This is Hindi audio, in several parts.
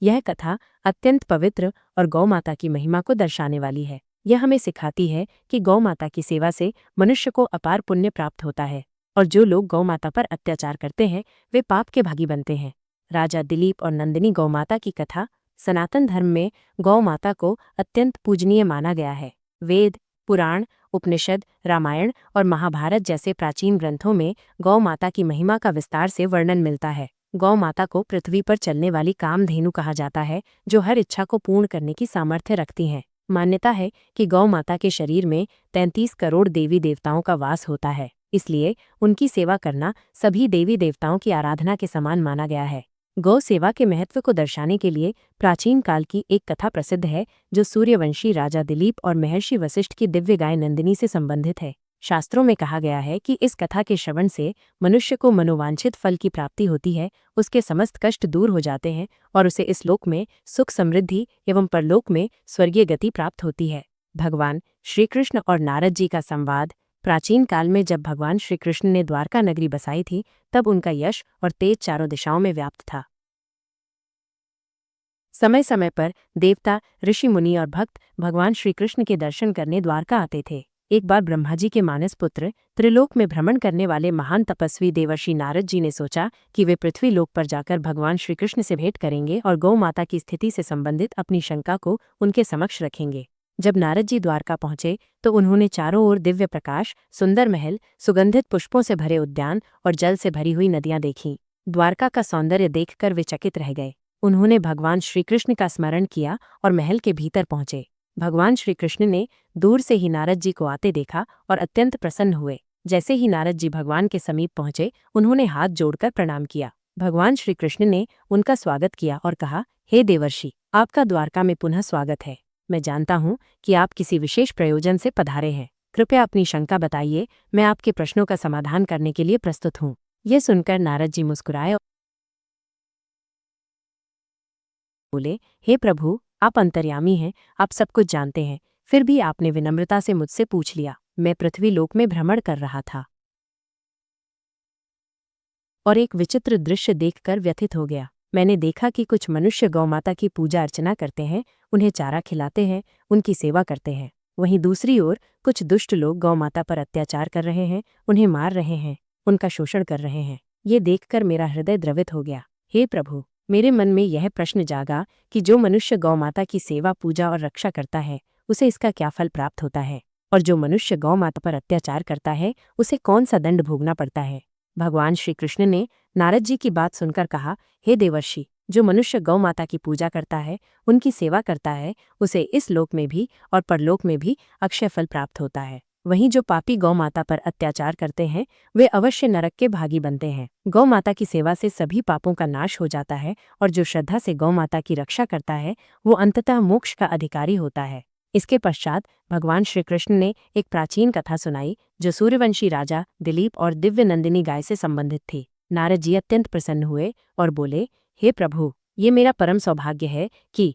यह कथा अत्यंत पवित्र और गौ माता की महिमा को दर्शाने वाली है। यह हमें सिखाती है कि गौ माता की सेवा से मनुष्य को अपार पुण्य प्राप्त होता है और जो लोग गौ माता पर अत्याचार करते हैं वे पाप के भागी बनते हैं। राजा दिलीप और नंदिनी गौ माता की कथा। सनातन धर्म में गौ माता को अत्यंत पूजनीय माना गया है। वेद, पुराण, उपनिषद, रामायण और महाभारत जैसे प्राचीन ग्रंथों में गौ माता की महिमा का विस्तार से वर्णन मिलता है। गौ माता को पृथ्वी पर चलने वाली कामधेनु कहा जाता है, जो हर इच्छा को पूर्ण करने की सामर्थ्य रखती हैं। मान्यता है कि गौ माता के शरीर में 33 करोड़ देवी देवताओं का वास होता है, इसलिए उनकी सेवा करना सभी देवी देवताओं की आराधना के समान माना गया है। गौ सेवा के महत्व को दर्शाने के लिए प्राचीन काल की एक कथा प्रसिद्ध है, जो सूर्यवंशी राजा दिलीप और महर्षि वशिष्ठ की दिव्य गाय नंदिनी से संबंधित है। शास्त्रों में कहा गया है कि इस कथा के श्रवण से मनुष्य को मनोवांछित फल की प्राप्ति होती है, उसके समस्त कष्ट दूर हो जाते हैं और उसे इस लोक में सुख समृद्धि एवं परलोक में स्वर्गीय गति प्राप्त होती है। भगवान श्री कृष्ण और नारद जी का संवाद। प्राचीन काल में जब भगवान श्री कृष्ण ने द्वारका नगरी बसाई थी, तब उनका यश और तेज चारों दिशाओं में व्याप्त था। समय समय पर देवता, ऋषि मुनि और भक्त भगवान श्री कृष्ण के दर्शन करने द्वारका आते थे। एक बार ब्रह्मा जी के मानस पुत्र, त्रिलोक में भ्रमण करने वाले महान तपस्वी देवर्षि नारद जी ने सोचा कि वे पृथ्वी लोक पर जाकर भगवान श्री कृष्ण से भेंट करेंगे और गौ माता की स्थिति से संबंधित अपनी शंका को उनके समक्ष रखेंगे। जब नारद जी द्वारका पहुंचे तो उन्होंने चारों ओर दिव्य प्रकाश, सुंदर महल, सुगंधित पुष्पों से भरे उद्यान और जल से भरी हुई नदियां देखीं। द्वारका का सौंदर्य देखकर वे चकित रह गए। उन्होंने भगवान श्री कृष्ण का स्मरण किया और महल के भीतर पहुंचे। भगवान श्री कृष्ण ने दूर से ही नारद जी को आते देखा और अत्यंत प्रसन्न हुए। जैसे ही नारद जी भगवान के समीप पहुंचे, उन्होंने हाथ जोड़कर प्रणाम किया। भगवान श्री कृष्ण ने उनका स्वागत किया और कहा, हे देवर्षि, आपका द्वारका में पुनः स्वागत है। मैं जानता हूँ कि आप किसी विशेष प्रयोजन से पधारे हैं। कृपया अपनी शंका बताइए, मैं आपके प्रश्नों का समाधान करने के लिए प्रस्तुत हूँ। यह सुनकर नारद जी मुस्कुराए और बोले, हे प्रभु, आप अंतर्यामी हैं, आप सब कुछ जानते हैं, फिर भी आपने विनम्रता से मुझसे पूछ लिया। मैं पृथ्वी लोक में भ्रमण कर रहा था और एक विचित्र दृश्य देखकर व्यथित हो गया। मैंने देखा कि कुछ मनुष्य गौ माता की पूजा अर्चना करते हैं, उन्हें चारा खिलाते हैं, उनकी सेवा करते हैं। वहीं दूसरी ओर कुछ दुष्ट लोग गौ माता पर अत्याचार कर रहे हैं, उन्हें मार रहे हैं, उनका शोषण कर रहे हैं। ये देखकर मेरा हृदय द्रवित हो गया। हे प्रभु, मेरे मन में यह प्रश्न जागा कि जो मनुष्य गौ माता की सेवा, पूजा और रक्षा करता है, उसे इसका क्या फल प्राप्त होता है, और जो मनुष्य गौ माता पर अत्याचार करता है, उसे कौन सा दंड भोगना पड़ता है। भगवान श्री कृष्ण ने नारद जी की बात सुनकर कहा, हे देवर्षि, जो मनुष्य गौ माता की पूजा करता है, उनकी सेवा करता है, उसे इस लोक में भी और परलोक में भी अक्षय फल प्राप्त होता है। वहीं जो पापी गौ माता पर अत्याचार करते हैं, वे अवश्य नरक के भागी बनते हैं। गौ माता की सेवा से सभी पापों का नाश हो जाता है और जो श्रद्धा से गौ माता की रक्षा करता है, वो अंततः मोक्ष का अधिकारी होता है। इसके पश्चात भगवान श्री कृष्ण ने एक प्राचीन कथा सुनाई, जो सूर्यवंशी राजा दिलीप और दिव्य नंदिनी गाय से संबंधित थी। नारद जी अत्यंत प्रसन्न हुए और बोले, हे प्रभु, ये मेरा परम सौभाग्य है कि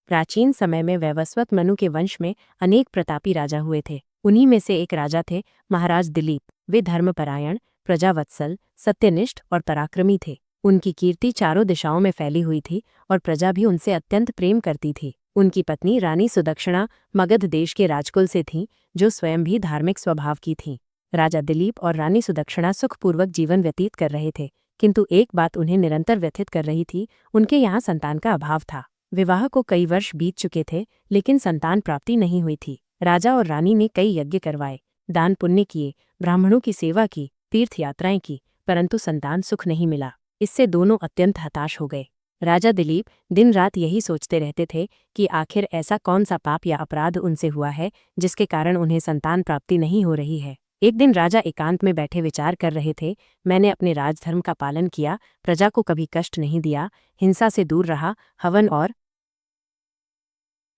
प्राचीन समय में वैवस्वत मनु के वंश में अनेक प्रतापी राजा हुए थे। उन्हीं में से एक राजा थे महाराज दिलीप। वे धर्मपरायण, प्रजावत्सल, सत्यनिष्ठ और पराक्रमी थे। उनकी कीर्ति चारों दिशाओं में फैली हुई थी और प्रजा भी उनसे अत्यंत प्रेम करती थी। उनकी पत्नी रानी सुदक्षिणा मगध देश के राजकुल से थीं, जो स्वयं भी धार्मिक स्वभाव की थीं। राजा दिलीप और रानी सुदक्षिणा सुखपूर्वक जीवन व्यतीत कर रहे थे, किंतु एक बात उन्हें निरंतर व्यथित कर रही थी, उनके यहाँ संतान का अभाव था। विवाह को कई वर्ष बीत चुके थे, लेकिन संतान प्राप्ति नहीं हुई थी। राजा और रानी ने कई यज्ञ करवाए, दान पुण्य किए, ब्राह्मणों की सेवा की, तीर्थ यात्राएं की, परंतु संतान सुख नहीं मिला। इससे दोनों अत्यंत हताश हो गए। राजा दिलीप दिन रात यही सोचते रहते थे कि आखिर ऐसा कौन सा पाप या अपराध उनसे हुआ है, जिसके कारण उन्हें संतान प्राप्ति नहीं हो रही है। एक दिन राजा एकांत में बैठे विचार कर रहे थे, मैंने अपने राजधर्म का पालन किया, प्रजा को कभी कष्ट नहीं दिया, हिंसा से दूर रहा, हवन और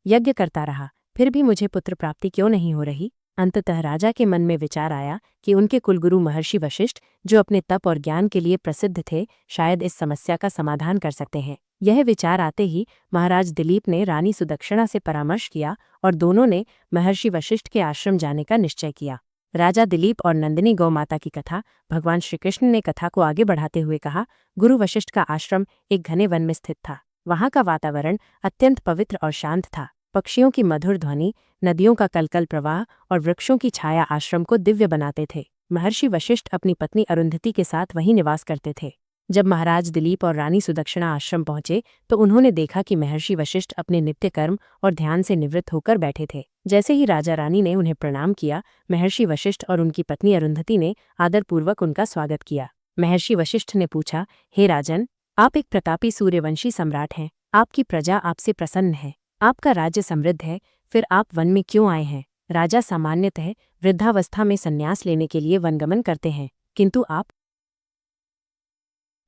यज्ञ करता रहा, फिर भी मुझे पुत्र प्राप्ति क्यों नहीं हो रही। अंततः राजा के मन में विचार आया कि उनके कुलगुरु महर्षि वशिष्ठ, जो अपने तप और ज्ञान के लिए प्रसिद्ध थे, शायद इस समस्या का समाधान कर सकते हैं। यह विचार आते ही महाराज दिलीप ने रानी सुदक्षिणा से परामर्श किया और दोनों ने महर्षि वशिष्ठ के आश्रम जाने का निश्चय किया। राजा दिलीप और नंदिनी गौ माता की कथा। भगवान श्री कृष्ण ने कथा को आगे बढ़ाते हुए कहा, गुरु वशिष्ठ का आश्रम एक घने वन में स्थित था। वहां का वातावरण अत्यंत पवित्र और शांत था। पक्षियों की मधुर ध्वनि, नदियों का कलकल प्रवाह और वृक्षों की छाया आश्रम को दिव्य बनाते थे। महर्षि वशिष्ठ अपनी पत्नी अरुंधति के साथ वहीं निवास करते थे। जब महाराज दिलीप और रानी सुदक्षिणा आश्रम पहुंचे तो उन्होंने देखा कि महर्षि वशिष्ठ अपने नित्य कर्म और ध्यान से निवृत्त होकर बैठे थे। जैसे ही राजा रानी ने उन्हें प्रणाम किया, महर्षि वशिष्ठ और उनकी पत्नी अरुंधति ने आदरपूर्वक उनका स्वागत किया। महर्षि वशिष्ठ ने पूछा, हे राजन, आप एक प्रतापी सूर्यवंशी सम्राट हैं। आपकी प्रजा आपसे प्रसन्न है। आपका राज्य समृद्ध है, फिर आप वन में क्यों आए हैं? राजा सामान्यतः वृद्धावस्था में संन्यास लेने के लिए वनगमन करते हैं, किंतु आप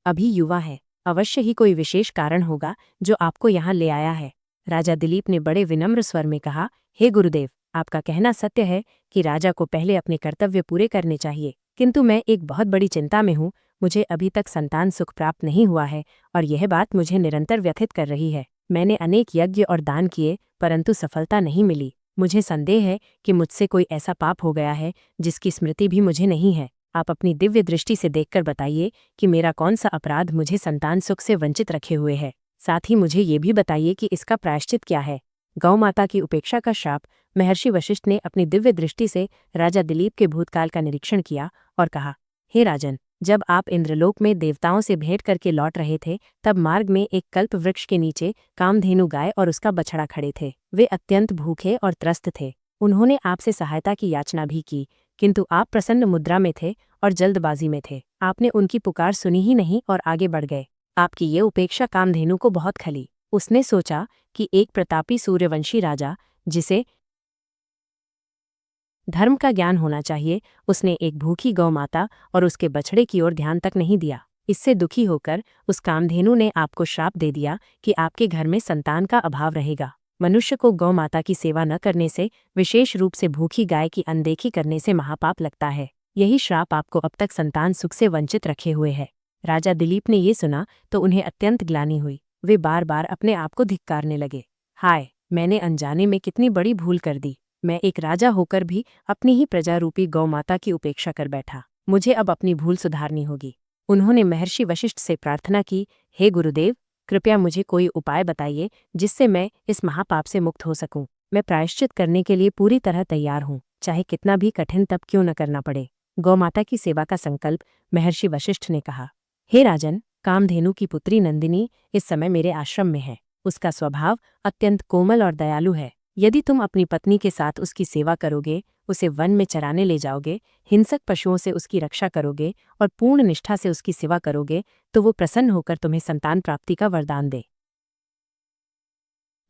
अभी युवा है। अवश्य ही कोई विशेष कारण होगा जो आपको यहाँ ले आया है। राजा दिलीप ने बड़े विनम्र स्वर में कहा, हे गुरुदेव, आपका कहना सत्य है कि राजा को पहले अपने कर्तव्य पूरे करने चाहिए, किंतु मैं एक बहुत बड़ी चिंता में हूँ। मुझे अभी तक संतान सुख प्राप्त नहीं हुआ है और यह बात मुझे निरंतर व्यथित कर रही है। मैंने अनेक यज्ञ और दान किए, परंतु सफलता नहीं मिली। मुझे संदेह है कि मुझसे कोई ऐसा पाप हो गया है जिसकी स्मृति भी मुझे नहीं है। आप अपनी दिव्य दृष्टि से देखकर बताइए कि मेरा कौन सा अपराध मुझे संतान सुख से वंचित रखे हुए है। साथ ही मुझे ये भी बताइए कि इसका प्रायश्चित क्या है। गौ माता की उपेक्षा का श्राप। महर्षि वशिष्ठ ने अपनी दिव्य दृष्टि से राजा दिलीप के भूतकाल का निरीक्षण किया और कहा, हे राजन, जब आप इंद्रलोक में देवताओं से भेंट करके लौट रहे थे, तब मार्ग में एक कल्प वृक्ष के नीचे कामधेनु गाय और उसका बछड़ा खड़े थे। वे अत्यंत भूखे और त्रस्त थे। उन्होंने आपसे सहायता की याचना भी की, किंतु आप प्रसन्न मुद्रा में थे और जल्दबाजी में थे। आपने उनकी पुकार सुनी ही नहीं और आगे बढ़ गए। आपकी ये उपेक्षा कामधेनु को बहुत खली। उसने सोचा कि एक प्रतापी सूर्यवंशी राजा, जिसे धर्म का ज्ञान होना चाहिए, उसने एक भूखी गौ माता और उसके बछड़े की ओर ध्यान तक नहीं दिया। इससे दुखी होकर उस कामधेनु ने आपको श्राप दे दिया कि आपके घर में संतान का अभाव रहेगा। मनुष्य को गौ माता की सेवा न करने से, विशेष रूप से भूखी गाय की अनदेखी करने से महापाप लगता है। यही श्राप आपको अब तक संतान सुख से वंचित रखे हुए है। राजा दिलीप ने ये सुना तो उन्हें अत्यंत ग्लानि हुई। वे बार बार अपने आप को धिक्कारने लगे। हाय, मैंने अनजाने में कितनी बड़ी भूल कर दी। मैं एक राजा होकर भी अपनी ही प्रजा रूपी गौ माता की उपेक्षा कर बैठा। मुझे अब अपनी भूल सुधारनी होगी। उन्होंने महर्षि वशिष्ठ से प्रार्थना की, हे गुरुदेव, कृपया मुझे कोई उपाय बताइए जिससे मैं इस महापाप से मुक्त हो सकूं। मैं प्रायश्चित करने के लिए पूरी तरह तैयार हूँ, चाहे कितना भी कठिन तप क्यों न करना पड़े। गौ माता की सेवा का संकल्प। महर्षि वशिष्ठ ने कहा, हे राजन, कामधेनु की पुत्री नंदिनी इस समय मेरे आश्रम में है। उसका स्वभाव अत्यंत कोमल और दयालु है। यदि तुम अपनी पत्नी के साथ उसकी सेवा करोगे, उसे वन में चराने ले जाओगे, हिंसक पशुओं से उसकी रक्षा करोगे और पूर्ण निष्ठा से उसकी सेवा करोगे, तो वो प्रसन्न होकर तुम्हें संतान प्राप्ति का वरदान दे।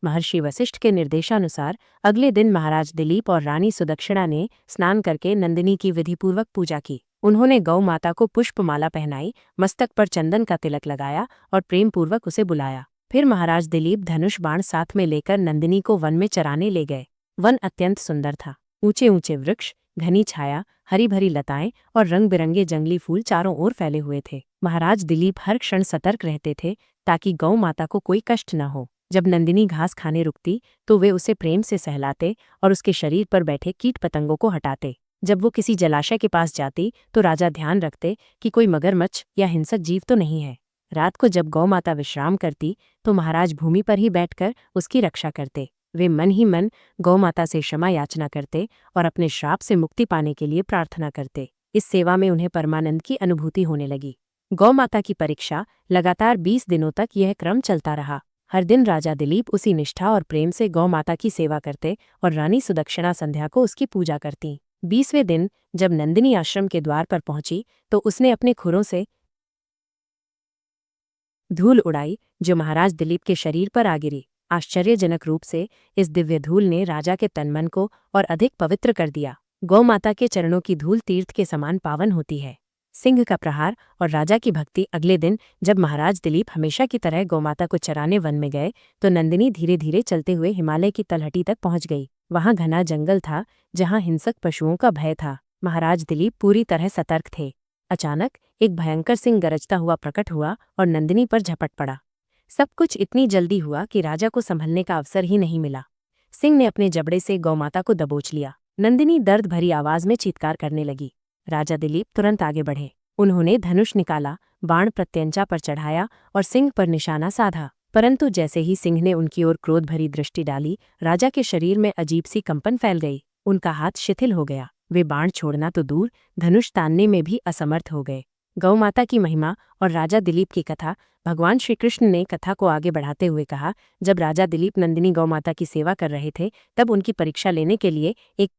महर्षि वशिष्ठ के निर्देशानुसार अगले दिन महाराज दिलीप और रानी सुदक्षिणा ने स्नान करके नंदिनी की विधिपूर्वक पूजा की। उन्होंने गौ माता को पुष्पमाला पहनाई, मस्तक पर चंदन का तिलक लगाया और प्रेमपूर्वक उसे बुलाया। फिर महाराज दिलीप धनुष बाण साथ में लेकर नंदिनी को वन में चराने ले गए। वन अत्यंत सुंदर था। ऊंचे ऊंचे वृक्ष, घनी छाया, हरी भरी लताएं और रंग बिरंगे जंगली फूल चारों ओर फैले हुए थे। महाराज दिलीप हर क्षण सतर्क रहते थे ताकि गौ माता को कोई कष्ट न हो। जब नंदिनी घास खाने रुकती तो वे उसे प्रेम से सहलाते और उसके शरीर पर बैठे कीट पतंगों को हटाते। जब वो किसी जलाशय के पास जाती तो राजा ध्यान रखते कि कोई मगरमच्छ या हिंसक जीव तो नहीं है। रात को जब गौ माता विश्राम करती तो महाराज भूमि पर ही बैठकर उसकी रक्षा करते। वे मन ही मन गौ माता से क्षमा याचना करते और अपने श्राप से मुक्ति पाने के लिए प्रार्थना करते। इस सेवा में उन्हें परमानंद की अनुभूति होने लगी। गौ माता की परीक्षा। लगातार 20 दिनों तक यह क्रम चलता रहा। हर दिन राजा दिलीप उसी निष्ठा और प्रेम से गौ माता की सेवा करते और रानी सुदक्षिणा संध्या को उसकी पूजा करती। 20वें दिन जब नंदिनी आश्रम के द्वार पर पहुंची तो उसने अपने खुरों से धूल उड़ाई जो महाराज दिलीप के शरीर पर आ गिरी। आश्चर्यजनक रूप से इस दिव्य धूल ने राजा के तनमन को और अधिक पवित्र कर दिया। गौ माता के चरणों की धूल तीर्थ के समान पावन होती है। सिंह का प्रहार और राजा की भक्ति। अगले दिन जब महाराज दिलीप हमेशा की तरह गौमाता को चराने वन में गए तो नंदिनी धीरे धीरे चलते हुए हिमालय की तलहटी तक पहुंच गई। वहां घना जंगल था जहां हिंसक पशुओं का भय था। महाराज दिलीप पूरी तरह सतर्क थे। अचानक एक भयंकर सिंह गरजता हुआ प्रकट हुआ और नंदिनी पर झपट पड़ा। सब कुछ इतनी जल्दी हुआ कि राजा को संभलने का अवसर ही नहीं मिला। सिंह ने अपने जबड़े से गौमाता को दबोच लिया। नंदिनी दर्द भरी आवाज में चीत्कार करने लगी। राजा दिलीप तुरंत आगे बढ़े। उन्होंने धनुष निकाला, बाण प्रत्यंचा पर चढ़ाया और सिंह पर निशाना साधा। परंतु जैसे ही सिंह ने उनकी ओर क्रोध भरी दृष्टि डाली, राजा के शरीर में अजीब सी कंपन फैल गई। उनका हाथ शिथिल हो गया। वे बाण छोड़ना तो दूर, धनुष तानने में भी असमर्थ हो गए। गौ माता की महिमा और राजा दिलीप की कथा। भगवान श्री कृष्ण ने कथा को आगे बढ़ाते हुए कहा, जब राजा दिलीप नंदिनी गौ माता की सेवा कर रहे थे, तब उनकी परीक्षा लेने के लिए एक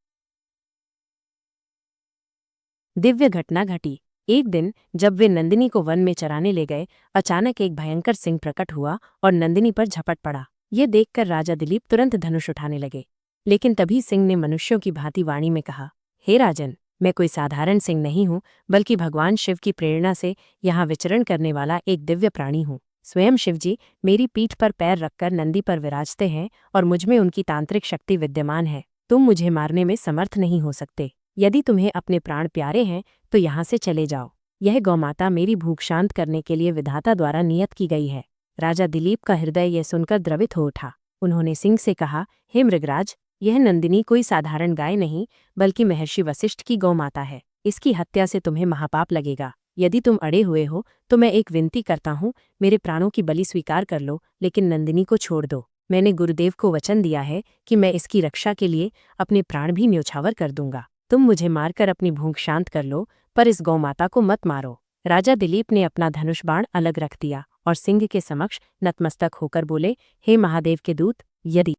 दिव्य घटना घटी। एक दिन जब वे नंदिनी को वन में चराने ले गए, अचानक एक भयंकर सिंह प्रकट हुआ और नंदिनी पर झपट पड़ा। ये देखकर राजा दिलीप तुरंत धनुष उठाने लगे। लेकिन तभी सिंह ने मनुष्यों की भांति वाणी में कहा, हे राजन, मैं कोई साधारण सिंह नहीं हूँ, बल्कि भगवान शिव की प्रेरणा से यहाँ विचरण करने वाला एक दिव्य प्राणी हूँ। स्वयं शिवजी मेरी पीठ पर पैर रखकर नंदी पर विराजते हैं और मुझमें उनकी तांत्रिक शक्ति विद्यमान है। तुम मुझे मारने में समर्थ नहीं हो सकते। यदि तुम्हें अपने प्राण प्यारे हैं तो यहाँ से चले जाओ। यह गौमाता मेरी भूख शांत करने के लिए विधाता द्वारा नियत की गई है। राजा दिलीप का हृदय यह सुनकर द्रवित हो उठा। उन्होंने सिंह से कहा, हे मृगराज, यह नंदिनी कोई साधारण गाय नहीं, बल्कि महर्षि वशिष्ठ की गौमाता है। इसकी हत्या से तुम्हें महापाप लगेगा। यदि तुम अड़े हुए हो तो मैं एक विनती करता हूँ, मेरे प्राणों की बलि स्वीकार कर लो, लेकिन नंदिनी को छोड़ दो। मैंने गुरुदेव को वचन दिया है कि मैं इसकी रक्षा के लिए अपने प्राण भी न्योछावर कर दूंगा। तुम मुझे मारकर अपनी भूख शांत कर लो, पर इस गौमाता को मत मारो। राजा दिलीप ने अपना धनुष बाण अलग रख दिया और सिंह के समक्ष नतमस्तक होकर बोले, हे महादेव के दूत, यदि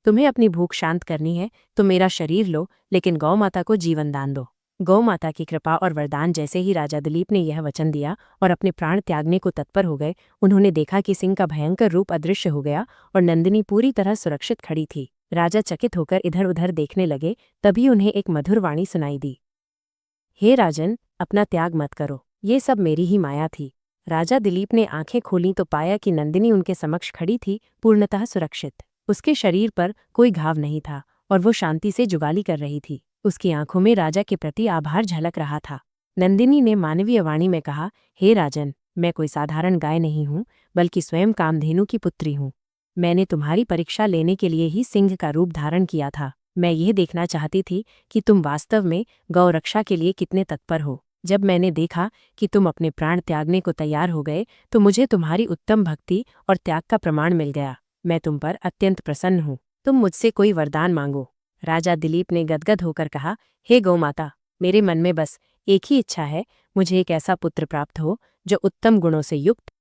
तुम्हें अपनी भूख शांत करनी है तो मेरा शरीर लो, लेकिन गौ माता को जीवन दान दो। गौ माता की कृपा और वरदान जैसे ही राजा दिलीप ने यह वचन दिया और अपने प्राण त्यागने को तत्पर हो गए, उन्होंने देखा कि सिंह का भयंकर रूप अदृश्य हो गया और नंदिनी पूरी तरह सुरक्षित खड़ी थी। राजा चकित होकर इधर उधर देखने लगे। तभी उन्हें एक मधुर वाणी सुनाई दी, हे राजन, अपना त्याग मत करो, ये सब मेरी ही माया थी। राजा दिलीप ने आंखें खोलीं तो पाया कि नंदिनी उनके समक्ष खड़ी थी, पूर्णतः सुरक्षित। उसके शरीर पर कोई घाव नहीं था और वो शांति से जुगाली कर रही थी। उसकी आंखों में राजा के प्रति आभार झलक रहा था। नंदिनी ने मानवीय वाणी में कहा, हे राजन, मैं कोई साधारण गाय नहीं हूँ, बल्कि स्वयं कामधेनु की पुत्री हूँ। मैंने तुम्हारी परीक्षा लेने के लिए ही सिंह का रूप धारण किया था। मैं यह देखना चाहती थी कि तुम वास्तव में गौ रक्षा के लिए कितने तत्पर हो। जब मैंने देखा कि तुम अपने प्राण त्यागने को तैयार हो गए, तो मुझे तुम्हारी उत्तम भक्ति और त्याग का प्रमाण मिल गया। मैं तुम पर अत्यंत प्रसन्न हूँ। तुम मुझसे कोई वरदान मांगो। राजा दिलीप ने गदगद होकर कहा, हे गौमाता, मेरे मन में बस एक ही इच्छा है, मुझे एक ऐसा पुत्र प्राप्त हो जो उत्तम गुणों से युक्त,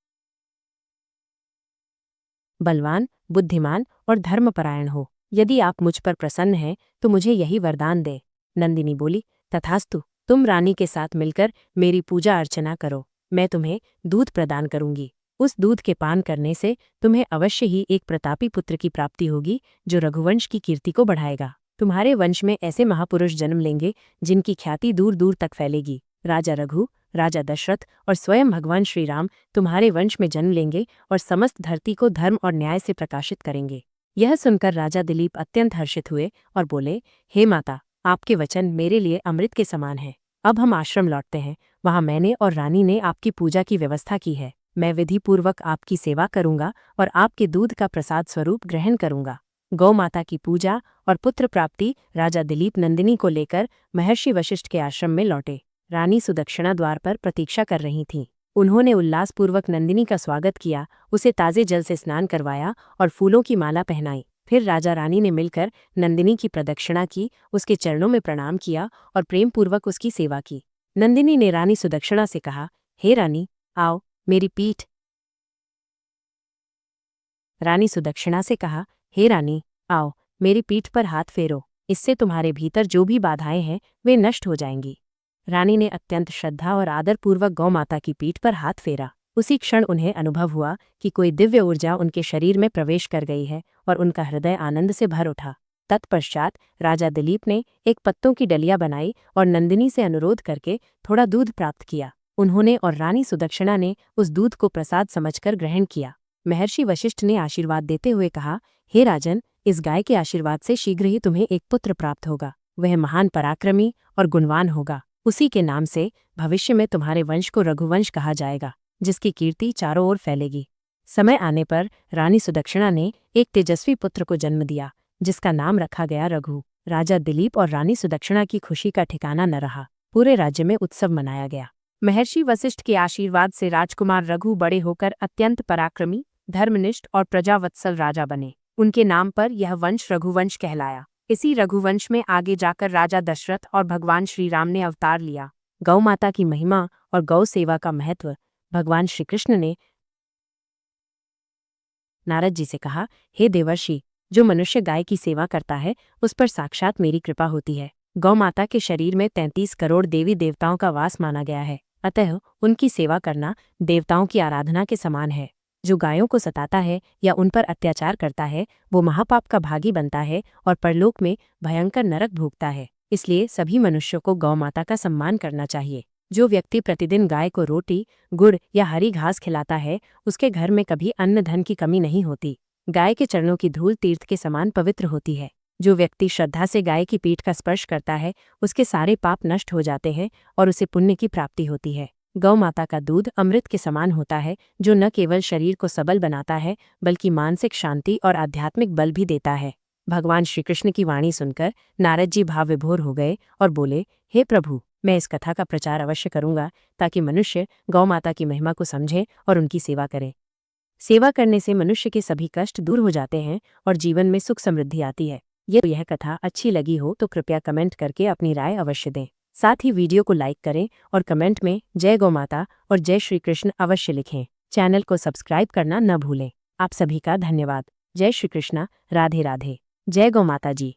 बलवान, बुद्धिमान और धर्मपरायण हो। यदि आप मुझ पर प्रसन्न हैं तो मुझे यही वरदान दे। नंदिनी बोली, तथास्तु, तुम रानी के साथ मिलकर मेरी पूजा अर्चना करो। मैं तुम्हें दूध प्रदान करूंगी। उस दूध के पान करने से तुम्हें अवश्य ही एक प्रतापी पुत्र की प्राप्ति होगी, जो रघुवंश की कीर्ति को बढ़ाएगा। तुम्हारे वंश में ऐसे महापुरुष जन्म लेंगे जिनकी ख्याति दूर दूर तक फैलेगी। राजा रघु, राजा दशरथ और स्वयं भगवान श्री राम तुम्हारे वंश में जन्म लेंगे और समस्त धरती को धर्म और न्याय से प्रकाशित करेंगे। यह सुनकर राजा दिलीप अत्यंत हर्षित हुए और बोले, हे माता, आपके वचन मेरे लिए अमृत के समान है। अब हम आश्रम लौटते हैं। वहाँ मैंने और रानी ने आपकी पूजा की व्यवस्था की है। मैं विधि पूर्वक आपकी सेवा करूंगा और आपके दूध का प्रसाद स्वरूप ग्रहण करूंगा। गौ माता की पूजा और पुत्र प्राप्ति। राजा दिलीप नंदिनी को लेकर महर्षि वशिष्ठ के आश्रम में लौटे। रानी सुदक्षिणा द्वार पर प्रतीक्षा कर रही थीं। उन्होंने उल्लासपूर्वक नंदिनी का स्वागत किया, उसे ताजे जल से स्नान करवाया और फूलों की माला पहनाई। फिर राजा रानी ने मिलकर नंदिनी की प्रदक्षिणा की, उसके चरणों में प्रणाम किया और प्रेमपूर्वक उसकी सेवा की। नंदिनी ने रानी सुदक्षिणा से कहा, हे रानी, आओ मेरी पीठ। रानी सुदक्षिणा से कहा, हे रानी, आओ मेरी पीठ पर हाथ फेरो। इससे तुम्हारे भीतर जो भी बाधाएं हैं वे नष्ट हो जाएंगी। रानी ने अत्यंत श्रद्धा और आदरपूर्वक गौ माता की पीठ पर हाथ फेरा। उसी क्षण उन्हें अनुभव हुआ कि कोई दिव्य ऊर्जा उनके शरीर में प्रवेश कर गई है और उनका हृदय आनंद से भर उठा। तत्पश्चात राजा दिलीप ने एक पत्तों की डलिया बनाई और नंदिनी से अनुरोध करके थोड़ा दूध प्राप्त किया। उन्होंने और रानी सुदक्षिणा ने उस दूध को प्रसाद समझकर ग्रहण किया। महर्षि वशिष्ठ ने आशीर्वाद देते हुए कहा, हे राजन, इस गाय के आशीर्वाद से शीघ्र ही तुम्हें एक पुत्र प्राप्त होगा। वह महान पराक्रमी और गुणवान होगा। उसी के नाम से भविष्य में तुम्हारे वंश को रघुवंश कहा जाएगा, जिसकी कीर्ति चारों ओर फैलेगी। समय आने पर रानी सुदक्षिणा ने एक तेजस्वी पुत्र को जन्म दिया, जिसका नाम रखा गया रघु। राजा दिलीप और रानी सुदक्षिणा की खुशी का ठिकाना न रहा। पूरे राज्य में उत्सव मनाया गया। महर्षि वशिष्ठ के आशीर्वाद से राजकुमार रघु बड़े होकर अत्यंत पराक्रमी, धर्मनिष्ठ और प्रजावत्सल राजा बने। उनके नाम पर यह वंश रघुवंश कहलाया। इसी रघुवंश में आगे जाकर राजा दशरथ और भगवान श्री राम ने अवतार लिया। गौ माता की महिमा और गौ सेवा का महत्व। भगवान श्री कृष्ण ने नारद जी से कहा, हे देवर्षि, जो मनुष्य गाय की सेवा करता है उस पर साक्षात मेरी कृपा होती है। गौ माता के शरीर में 33 करोड़ देवी देवताओं का वास माना गया है, अतः उनकी सेवा करना देवताओं की आराधना के समान है। जो गायों को सताता है या उन पर अत्याचार करता है वो महापाप का भागी बनता है और परलोक में भयंकर नरक भोगता है। इसलिए सभी मनुष्यों को गौ माता का सम्मान करना चाहिए। जो व्यक्ति प्रतिदिन गाय को रोटी, गुड़ या हरी घास खिलाता है उसके घर में कभी अन्न धन की कमी नहीं होती। गाय के चरणों की धूल तीर्थ के समान पवित्र होती है। जो व्यक्ति श्रद्धा से गाय की पीठ का स्पर्श करता है उसके सारे पाप नष्ट हो जाते हैं और उसे पुण्य की प्राप्ति होती है। गौ माता का दूध अमृत के समान होता है, जो न केवल शरीर को सबल बनाता है बल्कि मानसिक शांति और आध्यात्मिक बल भी देता है। भगवान श्री कृष्ण की वाणी सुनकर नारद जी भाव विभोर हो गए और बोले, हे प्रभु, मैं इस कथा का प्रचार अवश्य करूंगा ताकि मनुष्य गौ माता की महिमा को समझे और उनकी सेवा करें। सेवा करने से मनुष्य के सभी कष्ट दूर हो जाते हैं और जीवन में सुख समृद्धि आती है। यह कथा अच्छी लगी हो तो कृपया कमेंट करके अपनी राय अवश्य दें। साथ ही वीडियो को लाइक करें और कमेंट में जय गौ माता और जय श्री कृष्ण अवश्य लिखें। चैनल को सब्सक्राइब करना न भूलें। आप सभी का धन्यवाद। जय श्री कृष्णा। राधे राधे। जय गौ माता जी।